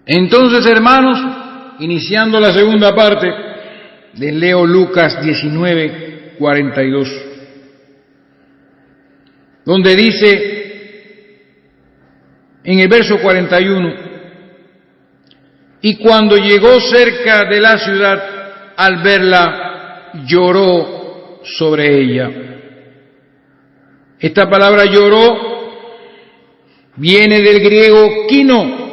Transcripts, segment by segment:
Entonces, hermanos, iniciando la segunda parte, les leo Lucas 19:42, donde dice en el verso 41: y cuando llegó cerca de la ciudad, al verla, lloró sobre ella. Esta palabra lloró viene del griego kino,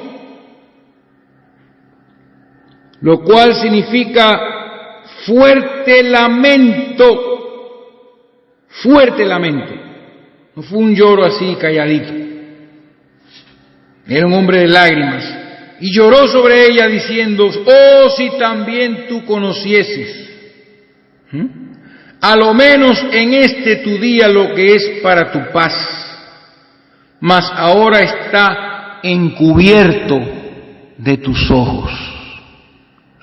lo cual significa fuerte lamento, fuerte lamento. No fue un lloro así calladito, era un hombre de lágrimas, y lloró sobre ella diciendo: oh, si también tú conocieses, a lo menos en este tu día, lo que es para tu paz, mas ahora está encubierto de tus ojos.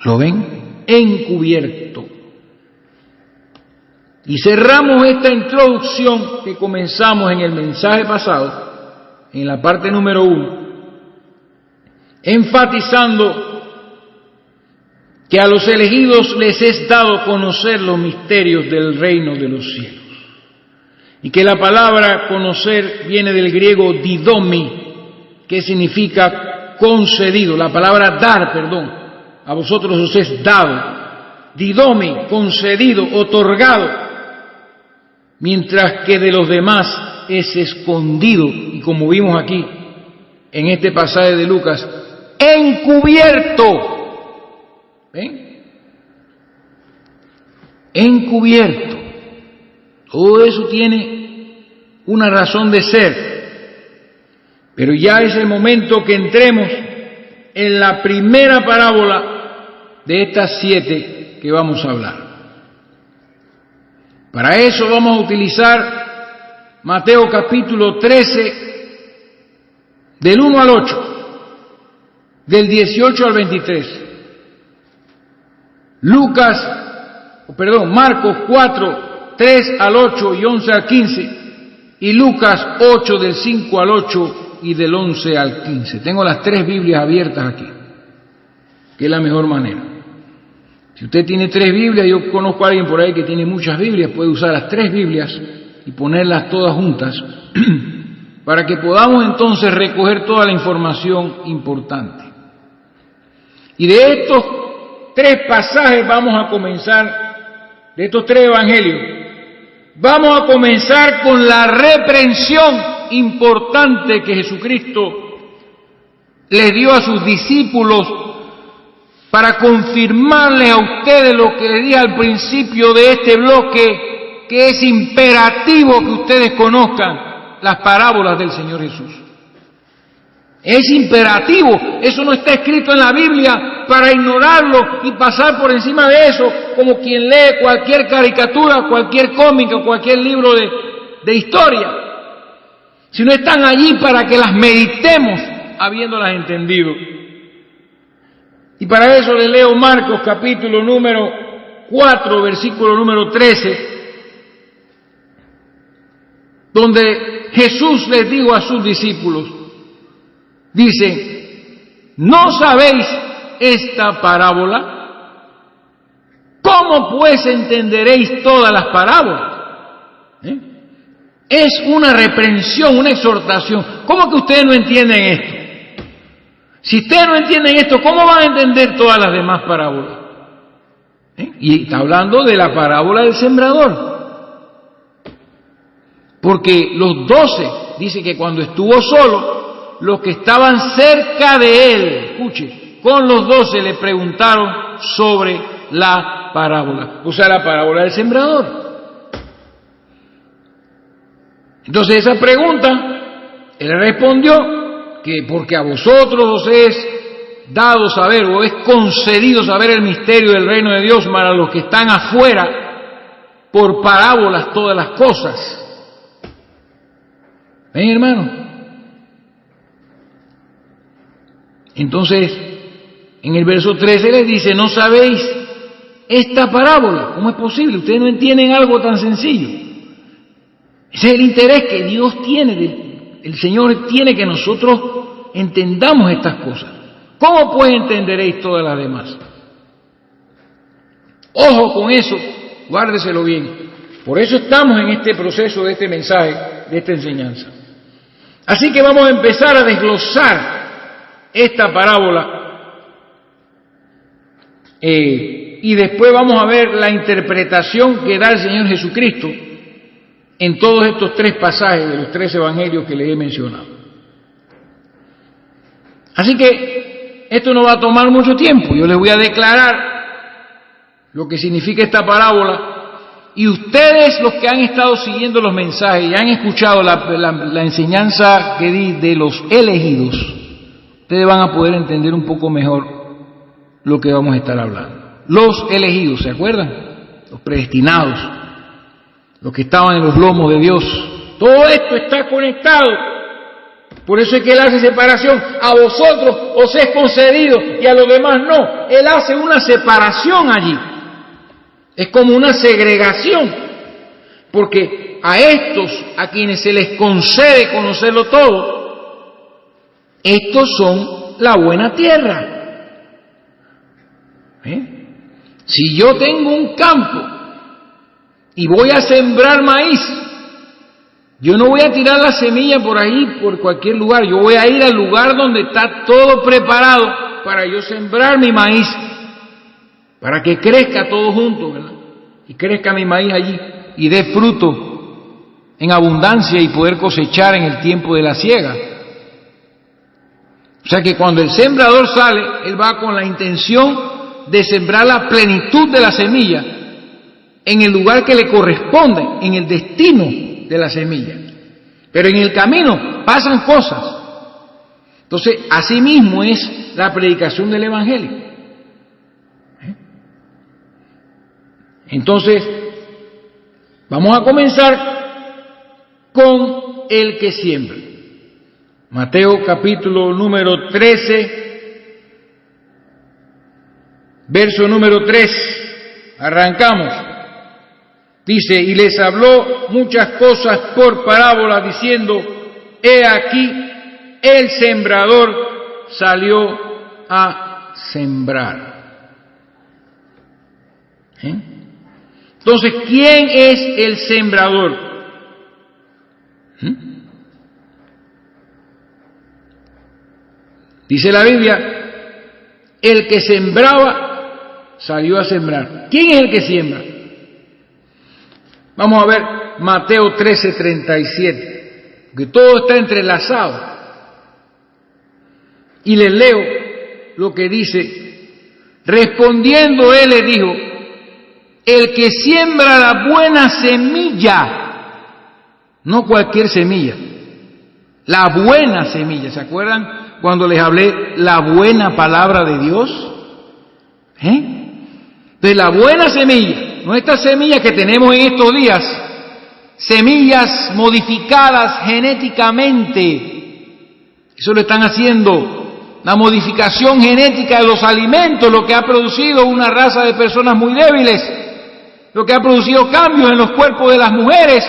¿Lo ven? Encubierto. Y cerramos esta introducción que comenzamos en el mensaje pasado, en la parte número 1, enfatizando que a los elegidos les es dado conocer los misterios del reino de los cielos, y que la palabra conocer viene del griego didomi, que significa concedido. La palabra dar, a vosotros os es dado. Didomi, concedido, otorgado, mientras que de los demás es escondido, y como vimos aquí en este pasaje de Lucas, encubierto. ¿Ven? Encubierto. Todo eso tiene una razón de ser. Pero ya es el momento que entremos en la primera parábola de estas 7 que vamos a hablar. Para eso vamos a utilizar Mateo capítulo 13, del 1 al 8, del 18 al 23. Marcos 4, 3 al 8 y 11 al 15, y Lucas 8, del 5 al 8 y del 11 al 15. Tengo las 3 Biblias abiertas aquí, que es la mejor manera. Si usted tiene 3 Biblias, yo conozco a alguien por ahí que tiene muchas Biblias, puede usar las 3 Biblias y ponerlas todas juntas para que podamos entonces recoger toda la información importante. Y de estos 3 pasajes vamos a comenzar, de estos 3 evangelios, vamos a comenzar con la reprensión importante que Jesucristo les dio a sus discípulos para confirmarles a ustedes lo que les dije al principio de este bloque, que es imperativo que ustedes conozcan las parábolas del Señor Jesús. Es imperativo, eso no está escrito en la Biblia para ignorarlo y pasar por encima de eso como quien lee cualquier caricatura, cualquier cómic o cualquier libro de historia, sino están allí para que las meditemos habiéndolas entendido. Y para eso le leo Marcos capítulo número 4, versículo número 13, donde Jesús les dijo a sus discípulos, dice: ¿no sabéis esta parábola? ¿Cómo pues entenderéis todas las parábolas? Es una reprensión, una exhortación. ¿Cómo que ustedes no entienden esto? Si ustedes no entienden esto, ¿cómo van a entender todas las demás parábolas? Y está hablando de la parábola del sembrador. Porque los 12, dice que cuando estuvo solo, los que estaban cerca de él, escuche, con los 12 le preguntaron sobre la parábola, o sea, la parábola del sembrador. Entonces esa pregunta, él respondió que porque a vosotros os es dado saber, o es concedido saber el misterio del reino de Dios, para los que están afuera, por parábolas todas las cosas. ¿Ven, hermano? Entonces, en el verso 13 les dice: ¿no sabéis esta parábola? ¿Cómo es posible? Ustedes no entienden algo tan sencillo. Ese es el interés que Dios tiene, el Señor tiene, que nosotros entendamos estas cosas. ¿Cómo pues entenderéis todas las demás? Ojo con eso, guárdeselo bien. Por eso estamos en este proceso de este mensaje, de esta enseñanza. Así que vamos a empezar a desglosar esta parábola y después vamos a ver la interpretación que da el Señor Jesucristo en todos estos tres pasajes de los tres evangelios que les he mencionado. Así que esto no va a tomar mucho tiempo. Yo les voy a declarar lo que significa esta parábola, y ustedes, los que han estado siguiendo los mensajes y han escuchado la enseñanza que di de los elegidos, ustedes van a poder entender un poco mejor lo que vamos a estar hablando. Los elegidos, ¿se acuerdan? Los predestinados, los que estaban en los lomos de Dios. Todo esto está conectado. Por eso es que Él hace separación. A vosotros os es concedido y a los demás no. Él hace una separación allí. Es como una segregación. Porque a estos, a quienes se les concede conocerlo todo, estos son la buena tierra. Si yo tengo un campo y voy a sembrar maíz, yo no voy a tirar la semilla por ahí, por cualquier lugar. Yo voy a ir al lugar donde está todo preparado para yo sembrar mi maíz, para que crezca todo junto, ¿verdad? Y crezca mi maíz allí y dé fruto en abundancia y poder cosechar en el tiempo de la siega. O sea que cuando el sembrador sale, él va con la intención de sembrar la plenitud de la semilla en el lugar que le corresponde, en el destino de la semilla. Pero en el camino pasan cosas. Entonces, así mismo es la predicación del Evangelio. Entonces, vamos a comenzar con el que siembra. Mateo capítulo número 13, verso número 3. Arrancamos. Dice, y les habló muchas cosas por parábola, diciendo, he aquí, el sembrador salió a sembrar. Entonces, ¿quién es el sembrador? Dice la Biblia, el que sembraba salió a sembrar. ¿Quién es el que siembra? Vamos a ver Mateo 13:37, que todo está entrelazado. Y les leo lo que dice. Respondiendo él le dijo, el que siembra la buena semilla, no cualquier semilla, la buena semilla. ¿Se acuerdan cuando les hablé la buena palabra de Dios? Entonces la buena semilla, no estas semillas que tenemos en estos días, semillas modificadas genéticamente. Eso lo están haciendo, la modificación genética de los alimentos, lo que ha producido una raza de personas muy débiles, lo que ha producido cambios en los cuerpos de las mujeres.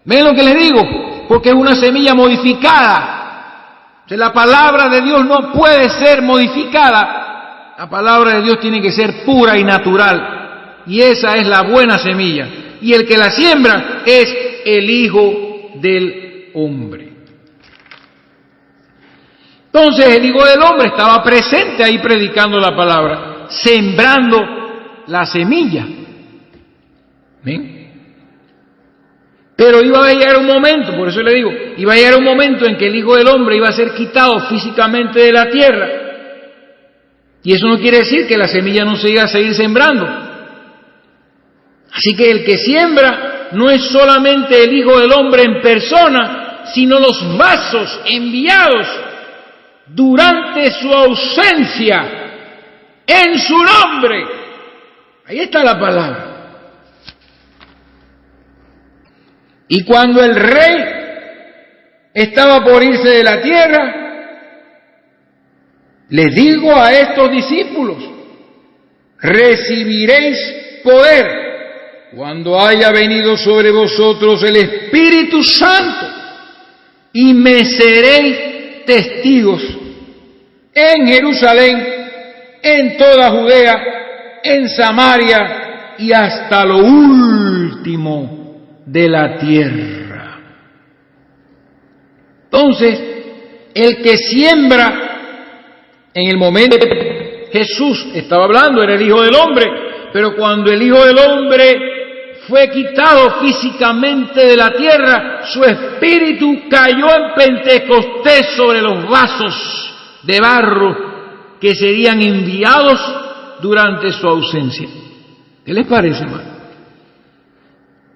¿Ven lo que les digo? Porque es una semilla modificada. O sea, la palabra de Dios no puede ser modificada. La palabra de Dios tiene que ser pura y natural. Y esa es la buena semilla. Y el que la siembra es el Hijo del Hombre. Entonces el Hijo del Hombre estaba presente ahí predicando la palabra, sembrando la semilla. ¿Ven? Pero iba a llegar un momento, por eso le digo, iba a llegar un momento en que el Hijo del Hombre iba a ser quitado físicamente de la tierra. Y eso no quiere decir que la semilla no se iba a seguir sembrando. Así que el que siembra no es solamente el Hijo del Hombre en persona, sino los vasos enviados durante su ausencia en su nombre. Ahí está la palabra. Y cuando el rey estaba por irse de la tierra, les digo a estos discípulos, recibiréis poder cuando haya venido sobre vosotros el Espíritu Santo, y me seréis testigos en Jerusalén, en toda Judea, en Samaria y hasta lo último de la tierra. Entonces, el que siembra, en el momento que Jesús estaba hablando, era el Hijo del Hombre, pero cuando el Hijo del Hombre fue quitado físicamente de la tierra, su espíritu cayó en Pentecostés sobre los vasos de barro que serían enviados durante su ausencia. ¿Qué les parece, hermano?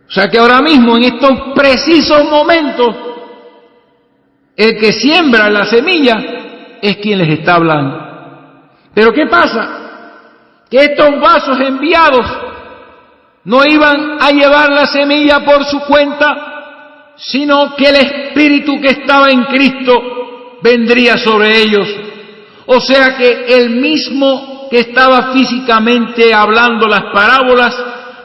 O sea que ahora mismo, en estos precisos momentos, el que siembra la semilla es quien les está hablando. Pero ¿qué pasa? Que estos vasos enviados no iban a llevar la semilla por su cuenta, sino que el Espíritu que estaba en Cristo vendría sobre ellos. O sea que el mismo que estaba físicamente hablando las parábolas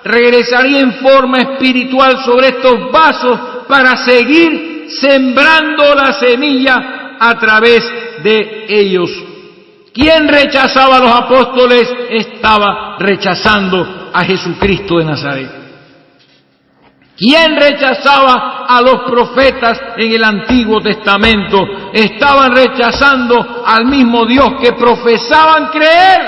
regresaría en forma espiritual sobre estos vasos para seguir sembrando la semilla a través de ellos. Quien rechazaba a los apóstoles estaba rechazando a Jesucristo de Nazaret. Quien rechazaba a los profetas en el Antiguo Testamento estaban rechazando al mismo Dios que profesaban creer.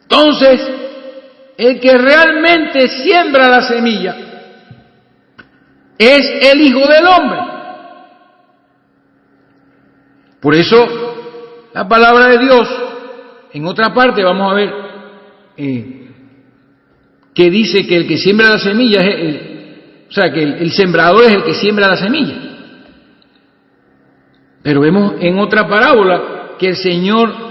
Entonces, el que realmente siembra la semilla es el Hijo del Hombre. Por eso, la palabra de Dios, en otra parte vamos a ver que dice que el que siembra la semilla es que el sembrador es el que siembra la semilla. Pero vemos en otra parábola que el Señor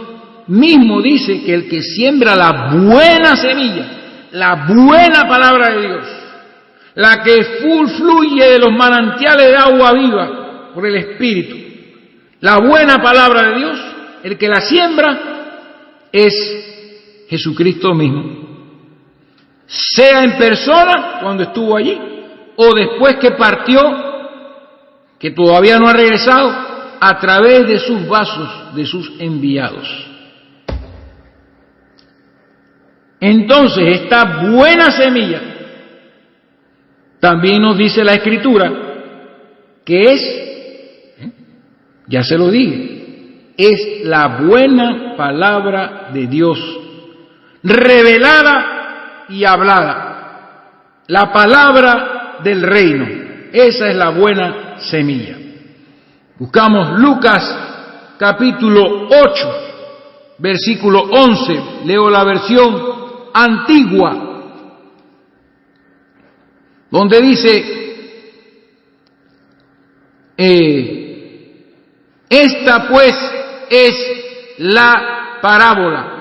mismo dice que el que siembra la buena semilla, la buena palabra de Dios, la que fluye de los manantiales de agua viva por el Espíritu, la buena palabra de Dios, el que la siembra es Jesucristo mismo. Sea en persona, cuando estuvo allí, o después que partió, que todavía no ha regresado, a través de sus vasos, de sus enviados. Entonces, esta buena semilla, también nos dice la Escritura, que es, ya se lo dije, es la buena palabra de Dios, revelada y hablada, la palabra del reino. Esa es la buena semilla. Buscamos Lucas capítulo 8, versículo 11, leo la versión antigua, donde dice, esta pues es la parábola.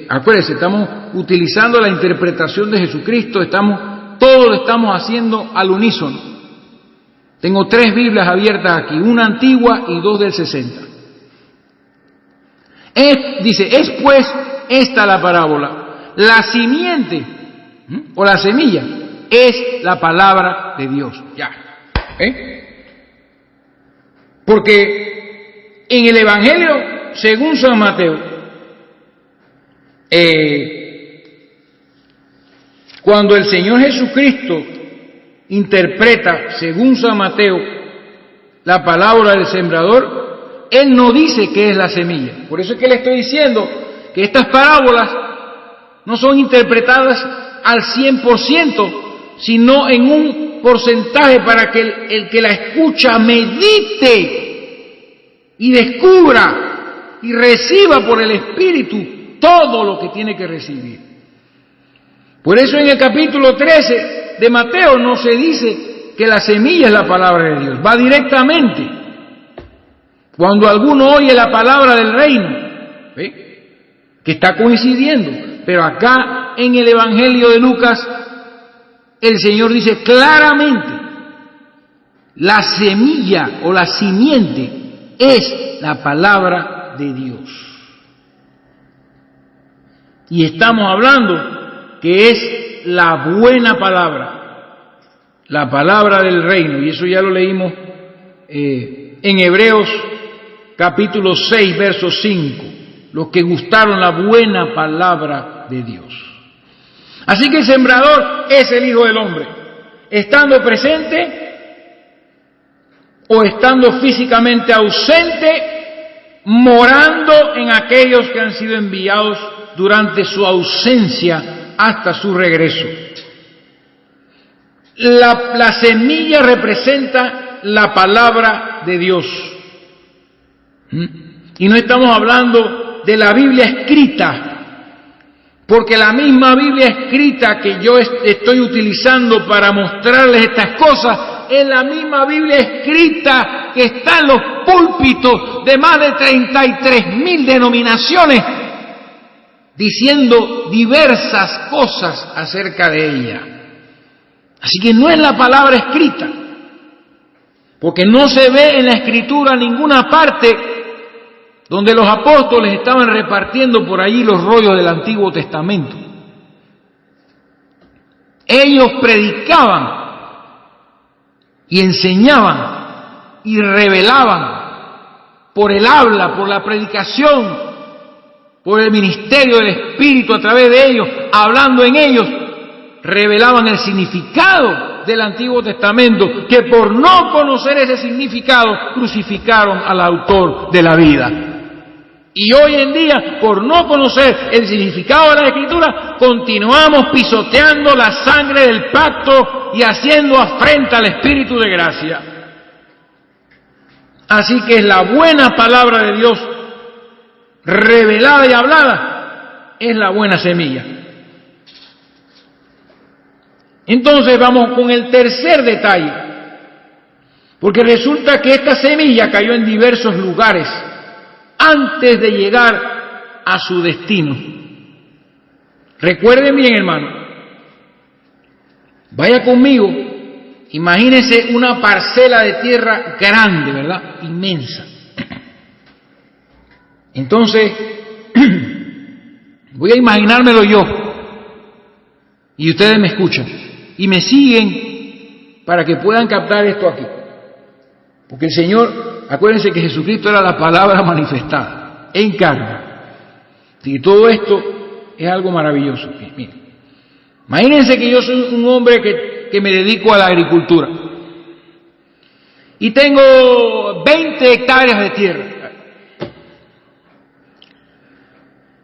Acuérdense, estamos utilizando la interpretación de Jesucristo, todo lo estamos haciendo al unísono. Tengo 3 Biblias abiertas aquí, una antigua y 2 del 60. Dice, es pues esta la parábola. La simiente o la semilla es la palabra de Dios. Ya. Porque en el Evangelio, según San Mateo, cuando el Señor Jesucristo interpreta, según San Mateo, la palabra del sembrador, Él no dice qué es la semilla. Por eso es que le estoy diciendo que estas parábolas no son interpretadas al 100%, sino en un porcentaje para que el que la escucha medite y descubra y reciba por el Espíritu todo lo que tiene que recibir. Por eso en el capítulo 13 de Mateo no se dice que la semilla es la palabra de Dios, va directamente. Cuando alguno oye la palabra del reino, que está coincidiendo, pero acá en el Evangelio de Lucas, el Señor dice claramente, la semilla o la simiente es la palabra de Dios. Y estamos hablando que es la buena palabra, la palabra del reino, y eso ya lo leímos en Hebreos capítulo 6, verso 5, los que gustaron la buena palabra de Dios. Así que el sembrador es el Hijo del Hombre, estando presente o estando físicamente ausente, morando en aquellos que han sido enviados durante su ausencia hasta su regreso. La semilla representa la palabra de Dios. Y no estamos hablando de la Biblia escrita, porque la misma Biblia escrita que yo estoy utilizando para mostrarles estas cosas es la misma Biblia escrita que está en los púlpitos de más de 33.000 denominaciones, diciendo diversas cosas acerca de ella. Así que no es la palabra escrita, porque no se ve en la Escritura ninguna parte donde los apóstoles estaban repartiendo por allí los rollos del Antiguo Testamento. Ellos predicaban y enseñaban y revelaban por el habla, por la predicación, por el ministerio del Espíritu a través de ellos, hablando en ellos, revelaban el significado del Antiguo Testamento, que por no conocer ese significado crucificaron al autor de la vida. Y hoy en día, por no conocer el significado de la Escritura, continuamos pisoteando la sangre del pacto y haciendo afrenta al Espíritu de gracia. Así que es la buena palabra de Dios, revelada y hablada, es la buena semilla. Entonces vamos con el tercer detalle, porque resulta que esta semilla cayó en diversos lugares antes de llegar a su destino. Recuerden bien, hermano, vaya conmigo, imagínense una parcela de tierra grande, ¿verdad? Inmensa. Entonces, voy a imaginármelo yo, y ustedes me escuchan, y me siguen para que puedan captar esto aquí. Porque el Señor, acuérdense que Jesucristo era la palabra manifestada en carne. Y todo esto es algo maravilloso. Miren, imagínense que yo soy un hombre que me dedico a la agricultura y tengo 20 hectáreas de tierra.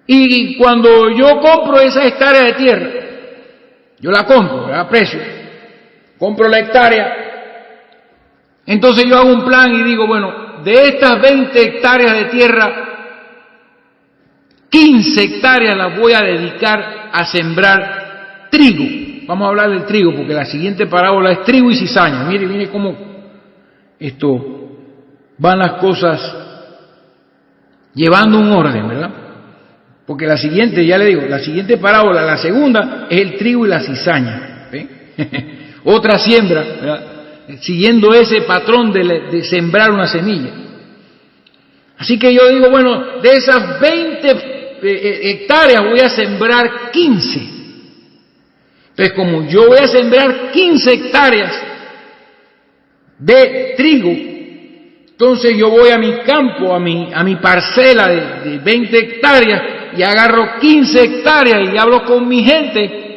Y cuando yo compro esa hectárea de tierra, yo la compro a precio, compro la hectárea, entonces yo hago un plan y digo, bueno, de estas 20 hectáreas de tierra, 15 hectáreas las voy a dedicar a sembrar trigo. Vamos a hablar del trigo, porque la siguiente parábola es trigo y cizaña. Mire cómo van las cosas llevando un orden, ¿verdad? Porque la siguiente, ya le digo, la siguiente parábola, la segunda, es el trigo y la cizaña. ¿Ven? Otra siembra, ¿verdad? Siguiendo ese patrón de sembrar una semilla. Así que yo digo, bueno, de esas 20 hectáreas voy a sembrar 15. Entonces, como yo voy a sembrar 15 hectáreas de trigo, entonces yo voy a mi campo, a mi parcela de 20 hectáreas y agarro 15 hectáreas y hablo con mi gente,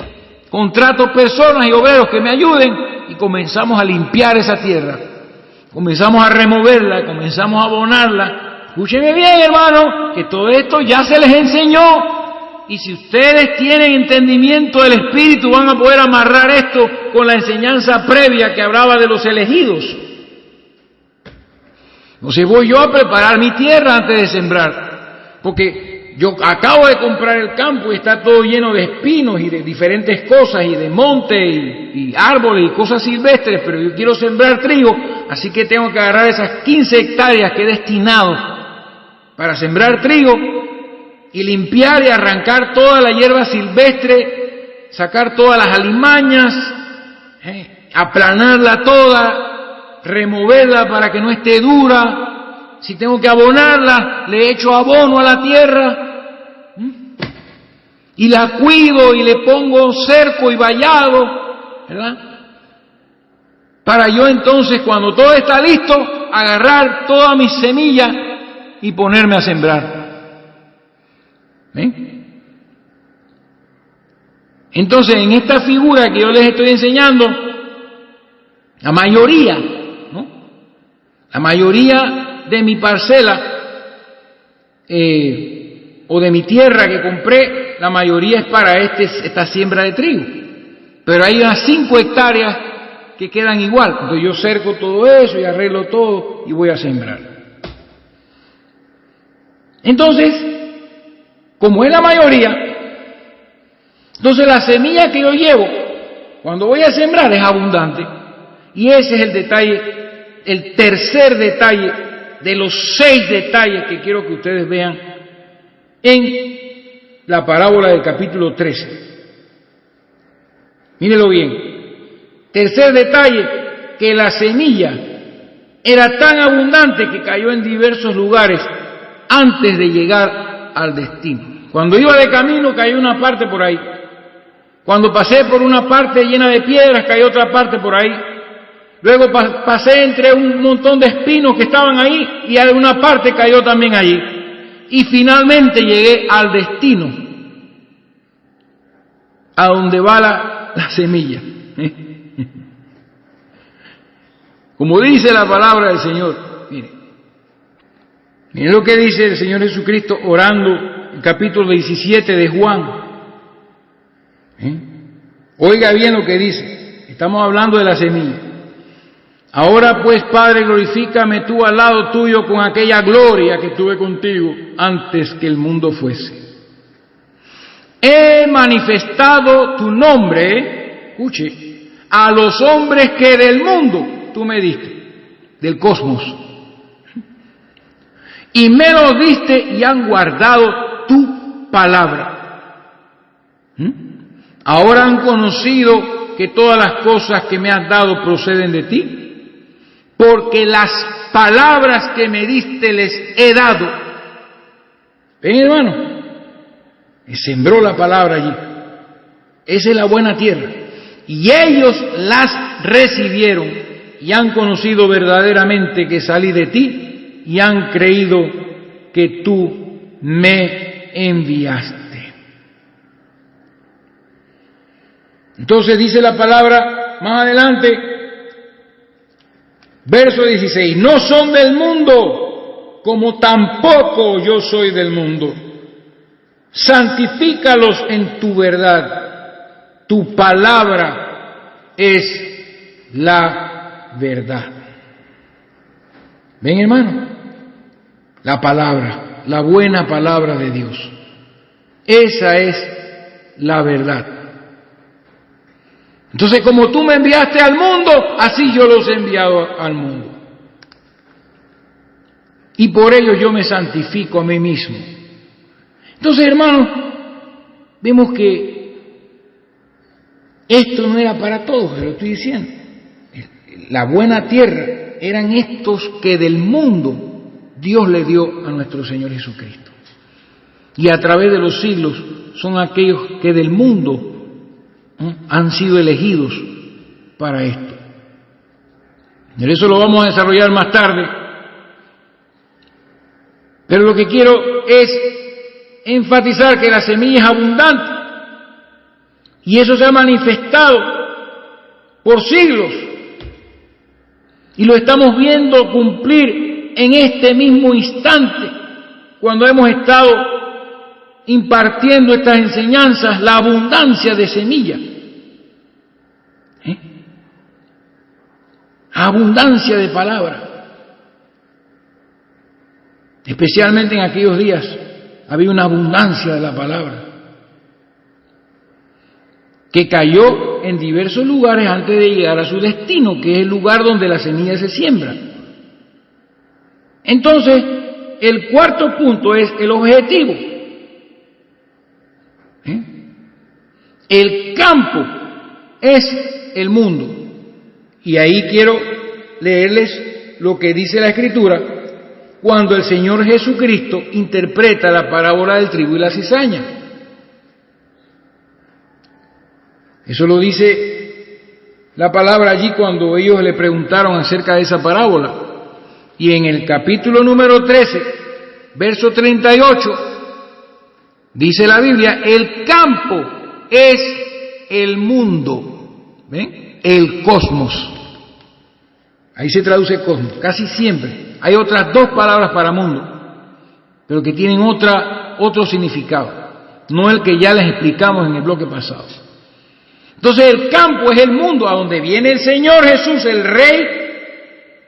contrato personas y obreros que me ayuden y comenzamos a limpiar esa tierra, comenzamos a removerla, comenzamos a abonarla. Escúcheme bien, hermano, que todo esto ya se les enseñó, y si ustedes tienen entendimiento del Espíritu van a poder amarrar esto con la enseñanza previa que hablaba de los elegidos. Entonces voy yo a preparar mi tierra antes de sembrar, porque yo acabo de comprar el campo y está todo lleno de espinos y de diferentes cosas y de monte y árboles y cosas silvestres, pero yo quiero sembrar trigo, así que tengo que agarrar esas 15 hectáreas que he destinado para sembrar trigo y limpiar y arrancar toda la hierba silvestre, sacar todas las alimañas, aplanarla toda, removerla para que no esté dura. Si tengo que abonarla, le echo abono a la tierra y la cuido y le pongo cerco y vallado, ¿verdad? para yo entonces, cuando todo está listo, agarrar todas mis semillas y ponerme a sembrar. ¿Ven? Entonces, en esta figura que yo les estoy enseñando, la mayoría, ¿no? La mayoría de mi parcela o de mi tierra que compré, la mayoría es para esta siembra de trigo. Pero hay unas 5 hectáreas que quedan igual. Entonces yo cerco todo eso y arreglo todo y voy a sembrar. Entonces, como es la mayoría, entonces la semilla que yo llevo cuando voy a sembrar es abundante. Y ese es el detalle, el tercer detalle de los 6 detalles que quiero que ustedes vean en la parábola del capítulo 13. Mírenlo bien. Tercer detalle, que la semilla era tan abundante que cayó en diversos lugares antes de llegar al destino. Cuando iba de camino cayó una parte por ahí. Cuando pasé por una parte llena de piedras cayó otra parte por ahí. Luego pasé entre un montón de espinos que estaban ahí y alguna parte cayó también allí. Y finalmente llegué al destino, a donde va la semilla. Como dice la palabra del Señor, miren lo que dice el Señor Jesucristo orando en el capítulo 17 de Juan. Oiga bien lo que dice, estamos hablando de la semilla. Ahora pues, Padre, glorifícame tú al lado tuyo con aquella gloria que tuve contigo antes que el mundo fuese. He manifestado tu nombre, escuche, a los hombres que del mundo tú me diste, del cosmos. Y me lo diste y han guardado tu palabra. Ahora han conocido que todas las cosas que me has dado proceden de ti, porque las palabras que me diste les he dado. ¿Ven, hermano? Sembró la palabra allí. Esa es la buena tierra. Y ellos las recibieron y han conocido verdaderamente que salí de ti y han creído que tú me enviaste. Entonces dice la palabra más adelante, verso 16, no son del mundo, como tampoco yo soy del mundo. Santifícalos en tu verdad. Tu palabra es la verdad. ¿Ven, hermano? La palabra, la buena palabra de Dios. Esa es la verdad. Entonces, como tú me enviaste al mundo, así yo los he enviado al mundo. Y por ello yo me santifico a mí mismo. Entonces, hermanos, vemos que esto no era para todos, se lo estoy diciendo. La buena tierra eran estos que del mundo Dios le dio a nuestro Señor Jesucristo. Y a través de los siglos son aquellos que del mundo han sido elegidos para esto. Y eso lo vamos a desarrollar más tarde. Pero lo que quiero es enfatizar que la semilla es abundante y eso se ha manifestado por siglos y lo estamos viendo cumplir en este mismo instante cuando hemos estado impartiendo estas enseñanzas, la abundancia de semilla, abundancia de palabra, especialmente en aquellos días. Había una abundancia de la palabra que cayó en diversos lugares antes de llegar a su destino, que es el lugar donde la semilla se siembra. Entonces, el cuarto punto es el objetivo. El campo es el mundo. Y ahí quiero leerles lo que dice la Escritura cuando el Señor Jesucristo interpreta la parábola del trigo y la cizaña. Eso lo dice la palabra allí cuando ellos le preguntaron acerca de esa parábola. Y en el capítulo número 13, verso 38, dice la Biblia, el campo es el mundo, ¿ven? El cosmos. Ahí se traduce cosmos, casi siempre. Hay otras dos palabras para mundo, pero que tienen otro significado, no el que ya les explicamos en el bloque pasado. Entonces el campo es el mundo, a donde viene el Señor Jesús, el Rey,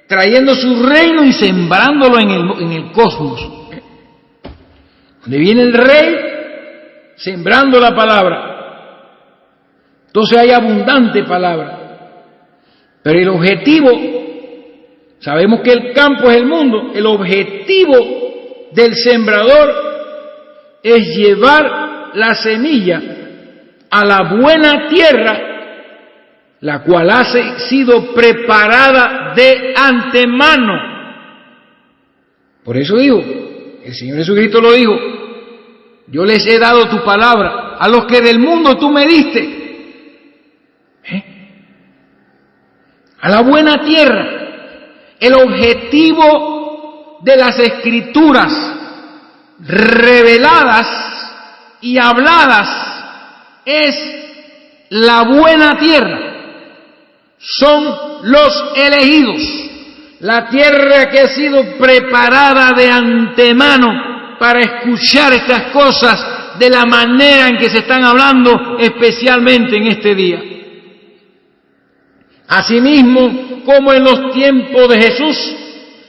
trayendo su reino y sembrándolo en el cosmos. Donde viene el Rey, sembrando la palabra. Entonces hay abundante palabra. Pero el objetivo, sabemos que el campo es el mundo, el objetivo del sembrador es llevar la semilla a la buena tierra, la cual ha sido preparada de antemano. Por eso dijo, el Señor Jesucristo lo dijo, yo les he dado tu palabra, a los que del mundo tú me diste. A la buena tierra. El objetivo de las Escrituras reveladas y habladas es la buena tierra. Son los elegidos, la tierra que ha sido preparada de antemano para escuchar estas cosas de la manera en que se están hablando, especialmente en este día. Asimismo, como en los tiempos de Jesús,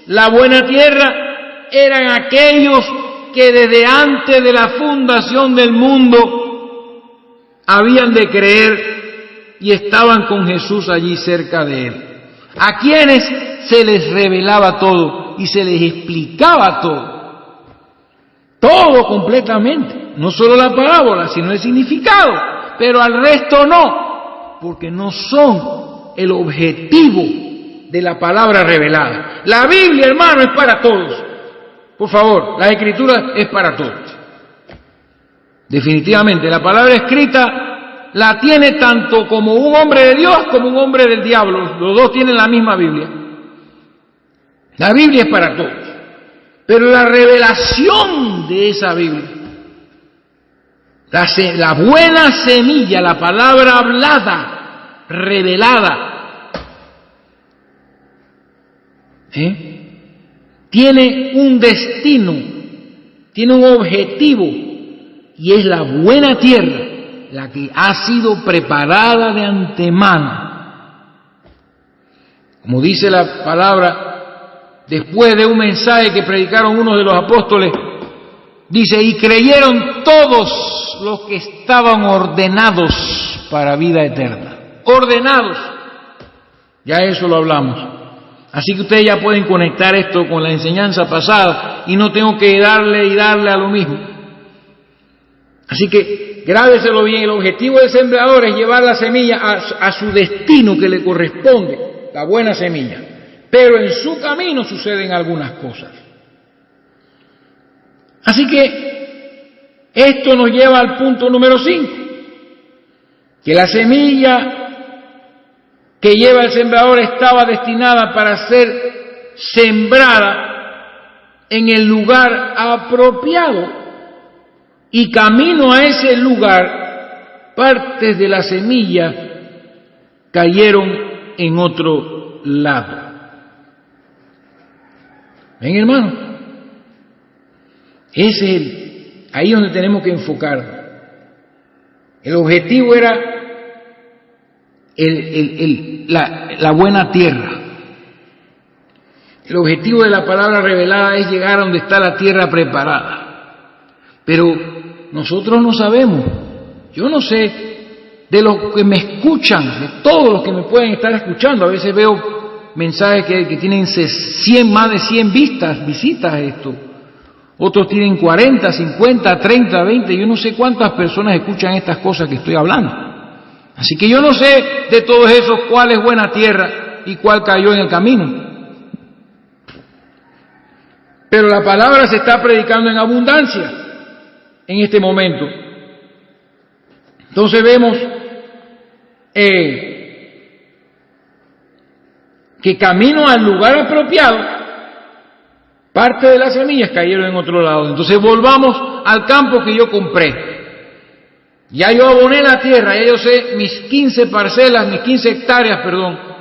la buena tierra eran aquellos que desde antes de la fundación del mundo habían de creer y estaban con Jesús allí cerca de él, a quienes se les revelaba todo y se les explicaba todo completamente, no solo la parábola, sino el significado, pero al resto no, porque no son el objetivo de la palabra revelada. La Biblia, hermano, es para todos. Por favor, la Escritura es para todos. Definitivamente, la palabra escrita la tiene tanto como un hombre de Dios como un hombre del diablo. Los dos tienen la misma Biblia. La Biblia es para todos. Pero la revelación de esa Biblia, la buena semilla, la palabra hablada, revelada, tiene un destino, tiene un objetivo, y es la buena tierra, la que ha sido preparada de antemano. Como dice la palabra, después de un mensaje que predicaron unos de los apóstoles, dice, y creyeron todos los que estaban ordenados para vida eterna. Ordenados. Ya eso lo hablamos. Así que ustedes ya pueden conectar esto con la enseñanza pasada y no tengo que darle a lo mismo. Así que grábeselo bien, el objetivo del sembrador es llevar la semilla a su destino que le corresponde, la buena semilla. Pero en su camino suceden algunas cosas. Así que esto nos lleva al punto número 5, que la semilla que lleva el sembrador estaba destinada para ser sembrada en el lugar apropiado, y camino a ese lugar partes de la semilla cayeron en otro lado. ¿Ven, hermano? Ese es ahí donde tenemos que enfocar. El objetivo era la buena tierra. El objetivo de la palabra revelada es llegar a donde está la tierra preparada. Pero nosotros no sabemos. Yo no sé de los que me escuchan, de todos los que me pueden estar escuchando. A veces veo mensajes que tienen más de 100 visitas a esto. Otros tienen 40, 50, 30, 20. Yo no sé cuántas personas escuchan estas cosas que estoy hablando. Así que yo no sé de todos esos cuál es buena tierra y cuál cayó en el camino. Pero la palabra se está predicando en abundancia en este momento. Entonces vemos que camino al lugar apropiado, parte de las semillas cayeron en otro lado. Entonces volvamos al campo que yo compré. Ya yo aboné la tierra, ya yo sé, mis 15 parcelas, mis 15 hectáreas,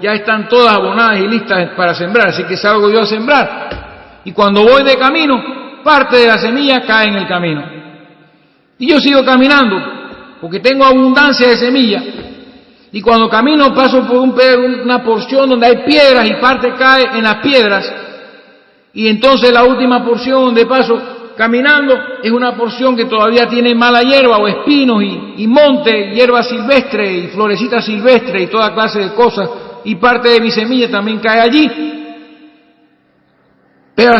ya están todas abonadas y listas para sembrar, así que salgo yo a sembrar. Y cuando voy de camino, parte de la semilla cae en el camino. Y yo sigo caminando, porque tengo abundancia de semilla. Y cuando camino paso por una porción donde hay piedras y parte cae en las piedras. Y entonces la última porción donde paso caminando es una porción que todavía tiene mala hierba o espinos y monte, hierba silvestre y florecita silvestre y toda clase de cosas, y parte de mi semilla también cae allí. Pero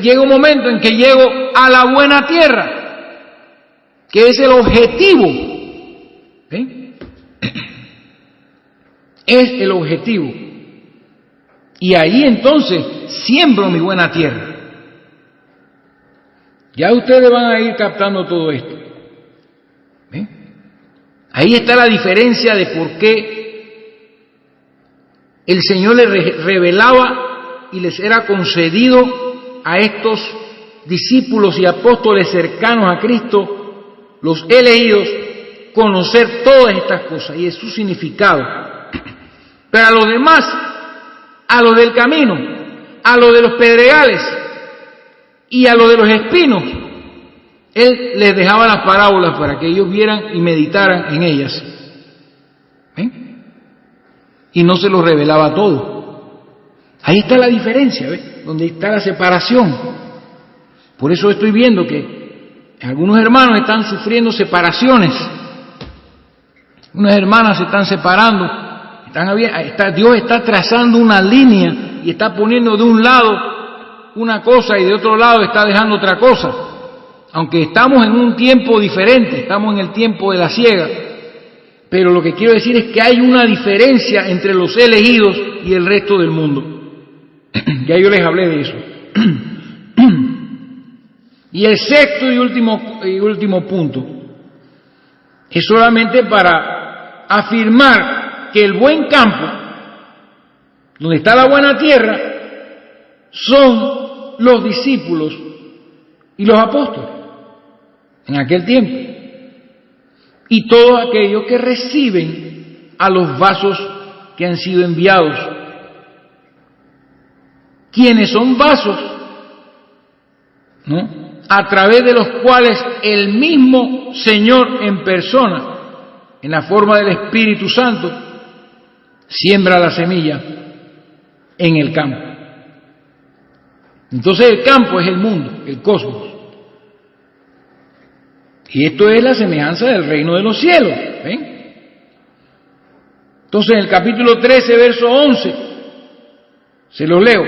llega un momento en que llego a la buena tierra, que es el objetivo. Es el objetivo. Y ahí entonces siembro mi buena tierra. Ya ustedes van a ir captando todo esto. Ahí está la diferencia de por qué el Señor les revelaba y les era concedido a estos discípulos y apóstoles cercanos a Cristo, los elegidos, conocer todas estas cosas y es su significado. Pero a los demás, a los del camino, a los de los pedregales y a los de los espinos, Él les dejaba las parábolas para que ellos vieran y meditaran en ellas. Y no se los revelaba todo. Ahí está la diferencia, donde está la separación. Por eso estoy viendo que algunos hermanos están sufriendo separaciones. Unas hermanas se están separando. Dios está trazando una línea y está poniendo de un lado una cosa y de otro lado está dejando otra cosa. Aunque estamos en un tiempo diferente, estamos en el tiempo de la siega, pero lo que quiero decir es que hay una diferencia entre los elegidos y el resto del mundo. Ya yo les hablé de eso. Y el sexto y último punto es solamente para afirmar que el buen campo, donde está la buena tierra, son los discípulos y los apóstoles en aquel tiempo, y todos aquellos que reciben a los vasos que han sido enviados. ¿Quiénes son vasos? ¿No? A través de los cuales el mismo Señor en persona, en la forma del Espíritu Santo, siembra la semilla en el campo. Entonces el campo es el mundo, el cosmos. Y esto es la semejanza del reino de los cielos. Entonces en el capítulo 13, verso 11, se los leo.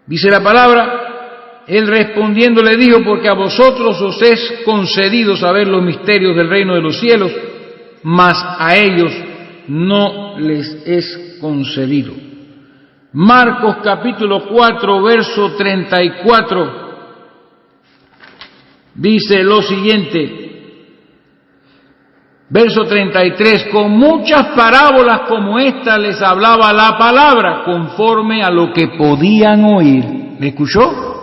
Dice la palabra: Él respondiendo le dijo: porque a vosotros os es concedido saber los misterios del reino de los cielos, mas a ellos no les es concedido. Marcos capítulo 4, verso 34, dice lo siguiente, verso 33, con muchas parábolas como esta les hablaba la palabra, conforme a lo que podían oír. ¿Me escuchó?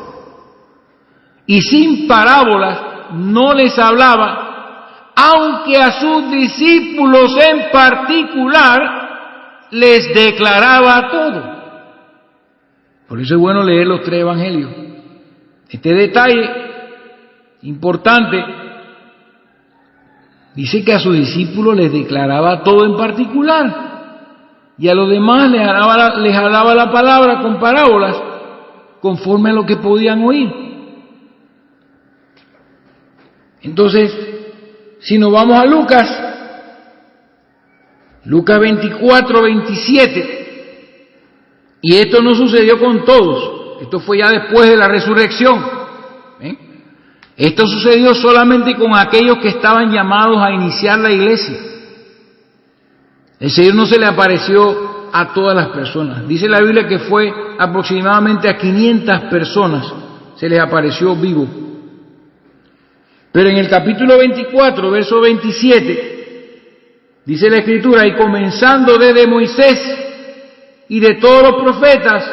Y sin parábolas no les hablaba, aunque a sus discípulos en particular les declaraba todo. Por eso es bueno leer los 3 evangelios. Este detalle importante dice que a sus discípulos les declaraba todo en particular y a los demás les hablaba la palabra con parábolas conforme a lo que podían oír. Entonces, si nos vamos a Lucas 24, 27, y esto no sucedió con todos, esto fue ya después de la resurrección. Esto sucedió solamente con aquellos que estaban llamados a iniciar la iglesia. El Señor no se le apareció a todas las personas. Dice la Biblia que fue aproximadamente a 500 personas se les apareció vivo. Pero en el capítulo 24, verso 27, dice la Escritura: y comenzando desde Moisés y de todos los profetas,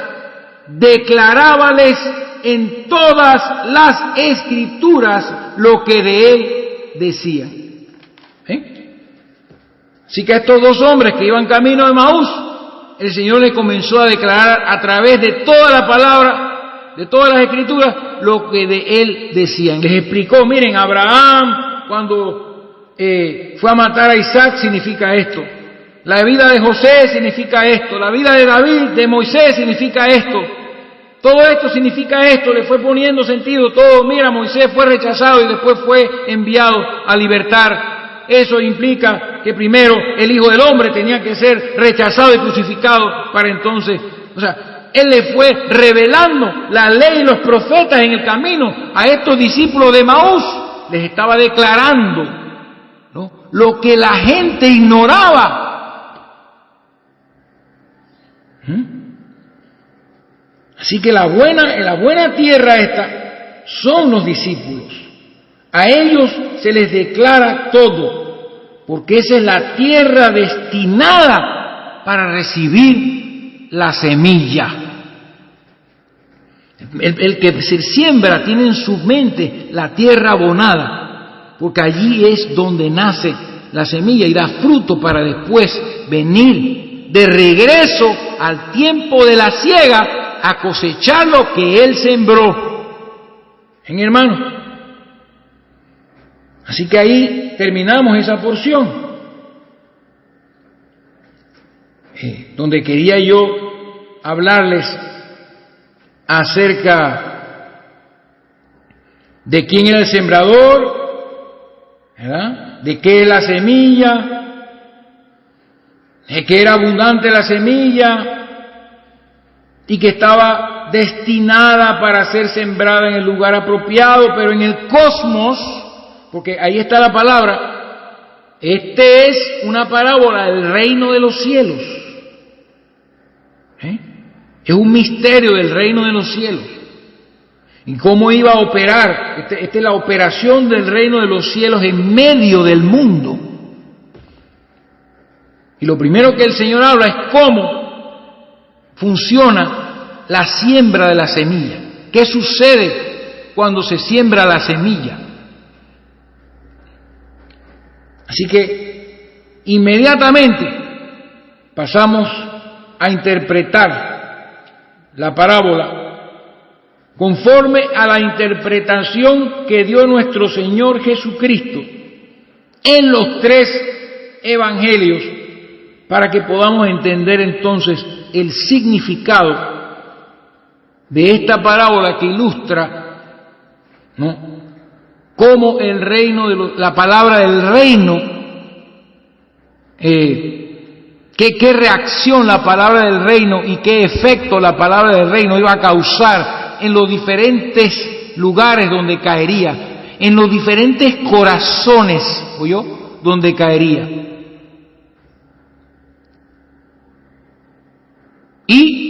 declarábales en todas las Escrituras lo que de él decía. Así que a estos dos hombres que iban camino de Emaús, el Señor les comenzó a declarar a través de toda la palabra, de todas las Escrituras, lo que de él decían. Les explicó, miren, Abraham cuando fue a matar a Isaac significa esto. La vida de José significa esto. La vida de David, de Moisés significa esto. Todo esto significa esto. Le fue poniendo sentido todo. Mira, Moisés fue rechazado y después fue enviado a libertar. Eso implica que primero el Hijo del Hombre tenía que ser rechazado y crucificado para entonces, Él le fue revelando la ley y los profetas en el camino a estos discípulos de Emaús. Les estaba declarando, ¿no?, lo que la gente ignoraba. Así que la buena tierra esta son los discípulos. A ellos se les declara todo, porque esa es la tierra destinada para recibir la semilla. El que se siembra tiene en su mente la tierra abonada, porque allí es donde nace la semilla y da fruto para después venir de regreso al tiempo de la siega a cosechar lo que él sembró. Hermano. Así que ahí terminamos esa porción, donde quería yo hablarles acerca de quién era el sembrador, ¿verdad?, de qué es la semilla, de que era abundante la semilla y que estaba destinada para ser sembrada en el lugar apropiado, pero en el cosmos, porque ahí está la palabra, es una parábola del reino de los cielos. Es un misterio del reino de los cielos. Y cómo iba a operar, esta es la operación del reino de los cielos en medio del mundo. Y lo primero que el Señor habla es cómo funciona la siembra de la semilla. ¿Qué sucede cuando se siembra la semilla? Así que inmediatamente pasamos a interpretar la parábola conforme a la interpretación que dio nuestro Señor Jesucristo en los 3 evangelios, para que podamos entender entonces el significado de esta parábola que ilustra, ¿no?, cómo el reino la palabra del reino, qué reacción la palabra del reino y qué efecto la palabra del reino iba a causar en los diferentes lugares donde caería, en los diferentes corazones, ¿oyó?, donde caería. Y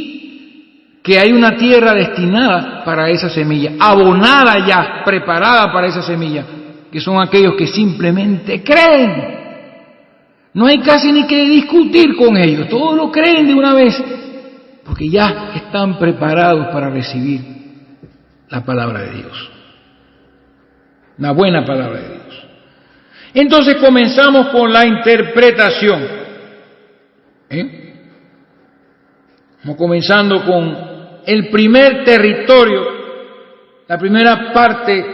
que hay una tierra destinada para esa semilla, abonada ya, preparada para esa semilla, que son aquellos que simplemente creen. No hay casi ni que discutir con ellos, todos lo creen de una vez, porque ya están preparados para recibir la palabra de Dios, la buena palabra de Dios. Entonces comenzamos con la interpretación. Vamos comenzando con el primer territorio, la primera parte,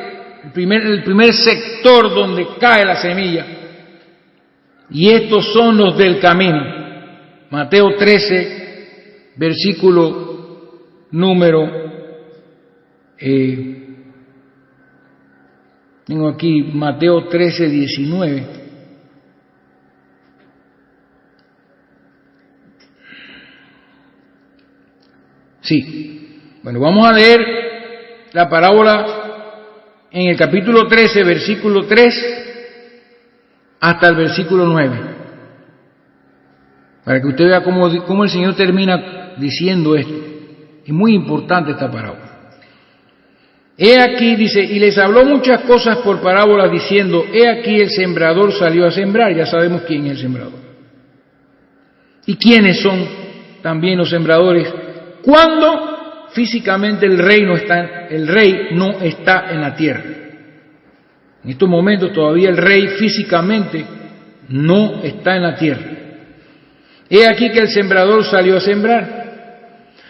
el primer sector donde cae la semilla. Y estos son los del camino. Mateo 13, versículo número, tengo aquí Mateo 13, 19. Sí, bueno, vamos a leer la parábola en el capítulo 13, versículo 3 hasta el versículo 9, para que usted vea cómo el Señor termina diciendo esto. Es muy importante esta parábola. He aquí, dice, y les habló muchas cosas por parábolas diciendo, he aquí el sembrador salió a sembrar. Ya sabemos quién es el sembrador. ¿Y quiénes son también los sembradores, cuando físicamente el rey no está en la tierra. En estos momentos todavía el rey físicamente no está en la tierra. He aquí que el sembrador salió a sembrar,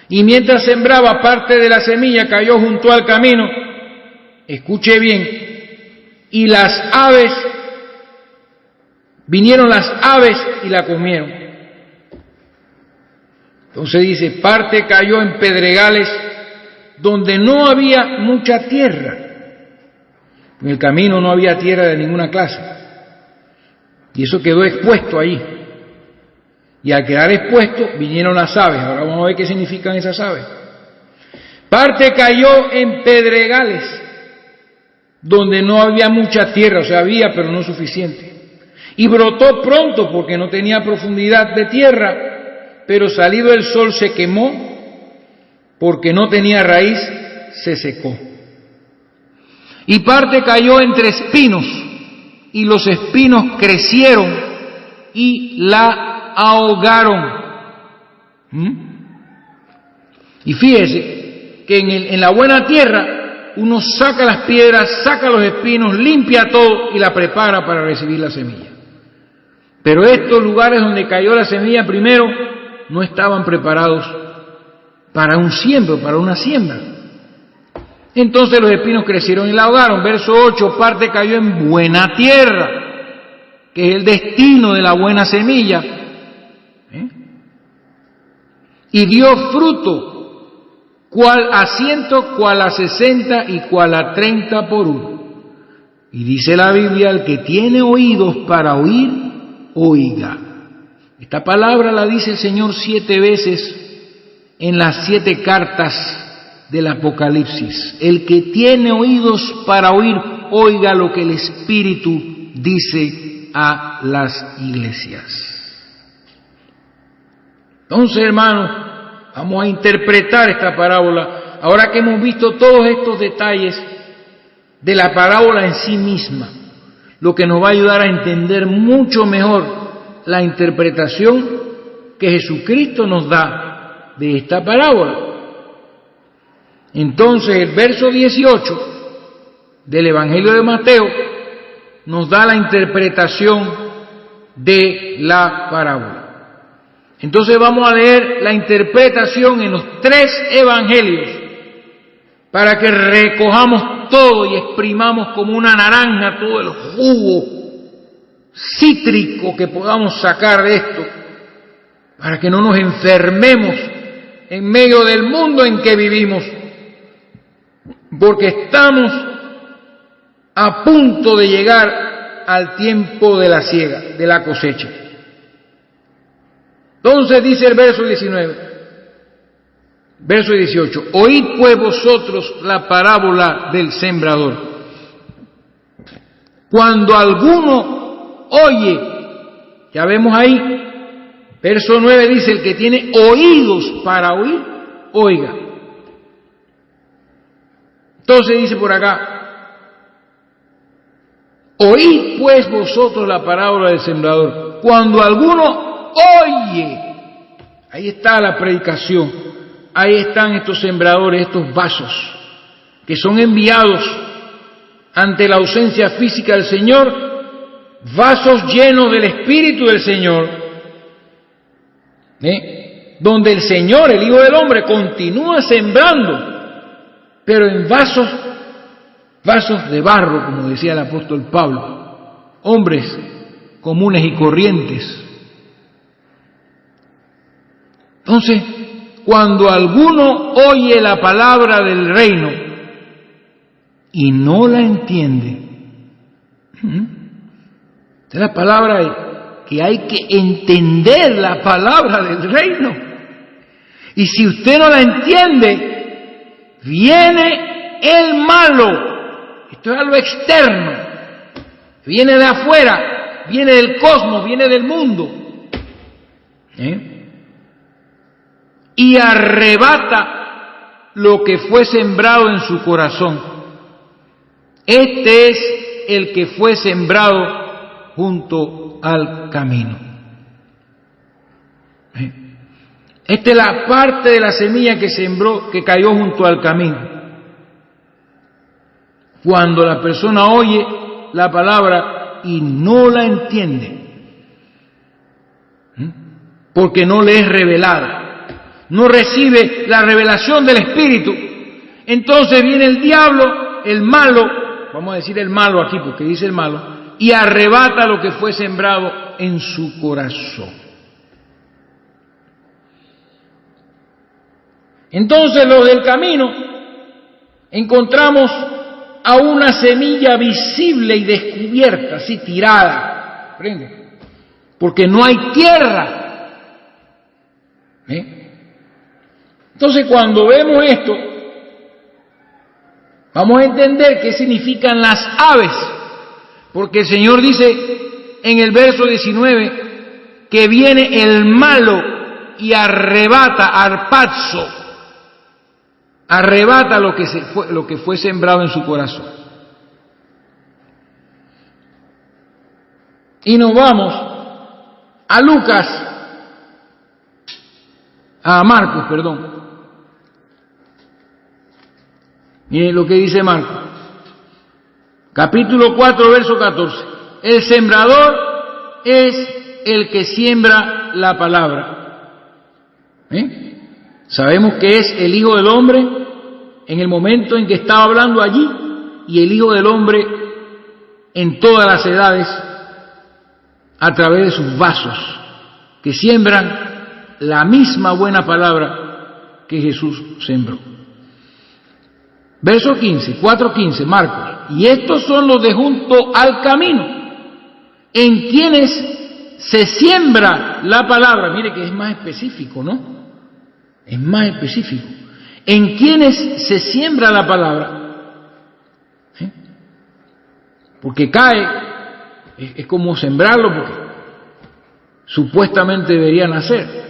y mientras sembraba, parte de la semilla cayó junto al camino. Escuche bien, y vinieron las aves y la comieron. Entonces dice, parte cayó en pedregales donde no había mucha tierra. En el camino no había tierra de ninguna clase. Y eso quedó expuesto ahí. Y al quedar expuesto, vinieron las aves. Ahora vamos a ver qué significan esas aves. Parte cayó en pedregales donde no había mucha tierra, o sea, había, pero no suficiente. Y brotó pronto porque no tenía profundidad de tierra, pero salido el sol se quemó, porque no tenía raíz, se secó. Y parte cayó entre espinos, y los espinos crecieron y la ahogaron. Y fíjese que en la buena tierra uno saca las piedras, saca los espinos, limpia todo y la prepara para recibir la semilla. Pero estos lugares donde cayó la semilla primero no estaban preparados para un siembro, para una siembra. Entonces los espinos crecieron y la ahogaron. Verso 8, parte cayó en buena tierra, que es el destino de la buena semilla. Y dio fruto, cual a 100, cual a 60 y cual a 30 por uno. Y dice la Biblia, el que tiene oídos para oír, oiga. Esta palabra la dice el Señor 7 veces en las 7 cartas del Apocalipsis. El que tiene oídos para oír, oiga lo que el Espíritu dice a las iglesias. Entonces, hermanos, vamos a interpretar esta parábola, ahora que hemos visto todos estos detalles de la parábola en sí misma, lo que nos va a ayudar a entender mucho mejor la interpretación que Jesucristo nos da de esta parábola. Entonces, el verso 18 del Evangelio de Mateo nos da la interpretación de la parábola. Entonces vamos a leer la interpretación en los 3 evangelios para que recojamos todo y exprimamos como una naranja todo el jugo cítrico que podamos sacar de esto, para que no nos enfermemos en medio del mundo en que vivimos, porque estamos a punto de llegar al tiempo de la siega, de la cosecha. Entonces dice el verso 19, verso 18, oíd pues vosotros la parábola del sembrador. Cuando alguno oye, ya vemos ahí, verso 9 dice, el que tiene oídos para oír, oiga. Entonces dice por acá, oíd pues vosotros la parábola del sembrador. Cuando alguno oye, ahí está la predicación, ahí están estos sembradores, estos vasos, que son enviados ante la ausencia física del Señor, vasos llenos del Espíritu del Señor, donde el Señor, el Hijo del Hombre, continúa sembrando, pero en vasos de barro, como decía el apóstol Pablo, hombres comunes y corrientes. Entonces, cuando alguno oye la palabra del reino y no la entiende, esta es la palabra que hay que entender la palabra del reino. Y si usted no la entiende, viene el malo. Esto es algo externo. Viene de afuera, viene del cosmos, viene del mundo. Y arrebata lo que fue sembrado en su corazón. Este es el que fue sembrado junto al camino. Esta es la parte de la semilla que sembró, que cayó junto al camino. Cuando la persona oye la palabra y no la entiende, porque no le es revelada, no recibe la revelación del Espíritu, entonces viene el diablo, el malo, vamos a decir el malo aquí porque dice el malo, y arrebata lo que fue sembrado en su corazón. Entonces los del camino encontramos a una semilla visible y descubierta, así tirada, ¿comprende? Porque no hay tierra. Entonces cuando vemos esto, vamos a entender qué significan las aves, porque el Señor dice en el verso 19 que viene el malo y arrebata, arpazo, arrebata lo que fue sembrado en su corazón. Y nos vamos a Marcos, perdón. Miren lo que dice Marcos, capítulo 4, verso 14. El sembrador es el que siembra la palabra. Sabemos que es el Hijo del Hombre en el momento en que estaba hablando allí, y el Hijo del Hombre en todas las edades a través de sus vasos, que siembran la misma buena palabra que Jesús sembró. Verso 15, 4:15, Marcos. Y estos son los de junto al camino, en quienes se siembra la palabra. Mire que es más específico, ¿no? Es más específico. En quienes se siembra la palabra. Porque cae, es como sembrarlo, porque supuestamente debería nacer.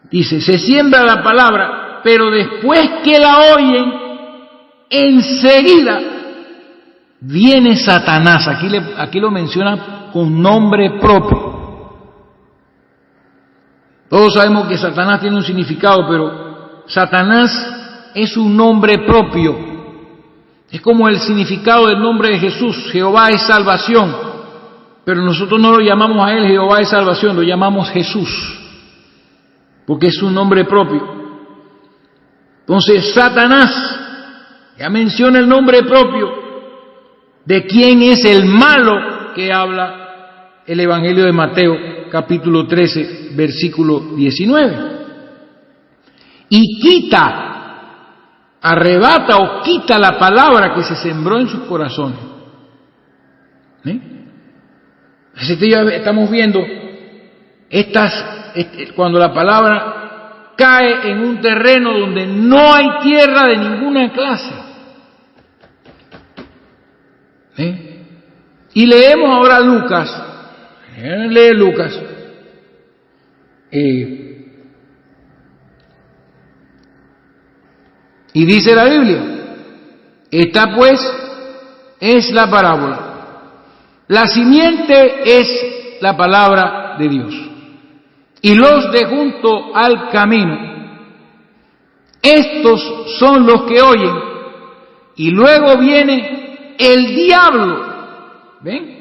Dice, se siembra la palabra, pero después que la oyen, enseguida viene Satanás. Aquí lo menciona con nombre propio. Todos sabemos que Satanás tiene un significado, pero Satanás es un nombre propio. Es como el significado del nombre de Jesús. Jehová es salvación. Pero nosotros no lo llamamos a él Jehová es salvación, lo llamamos Jesús, porque es un nombre propio. Entonces Satanás ya menciona el nombre propio de quién es el malo que habla el Evangelio de Mateo, capítulo 13, versículo 19. Y arrebata o quita la palabra que se sembró en sus corazones. Estamos viendo cuando la palabra cae en un terreno donde no hay tierra de ninguna clase. Y leemos ahora Lucas. Lee Lucas. Y dice la Biblia, esta pues es la parábola. La simiente es la palabra de Dios. Y los de junto al camino, estos son los que oyen, y luego viene el diablo. ¿Ven?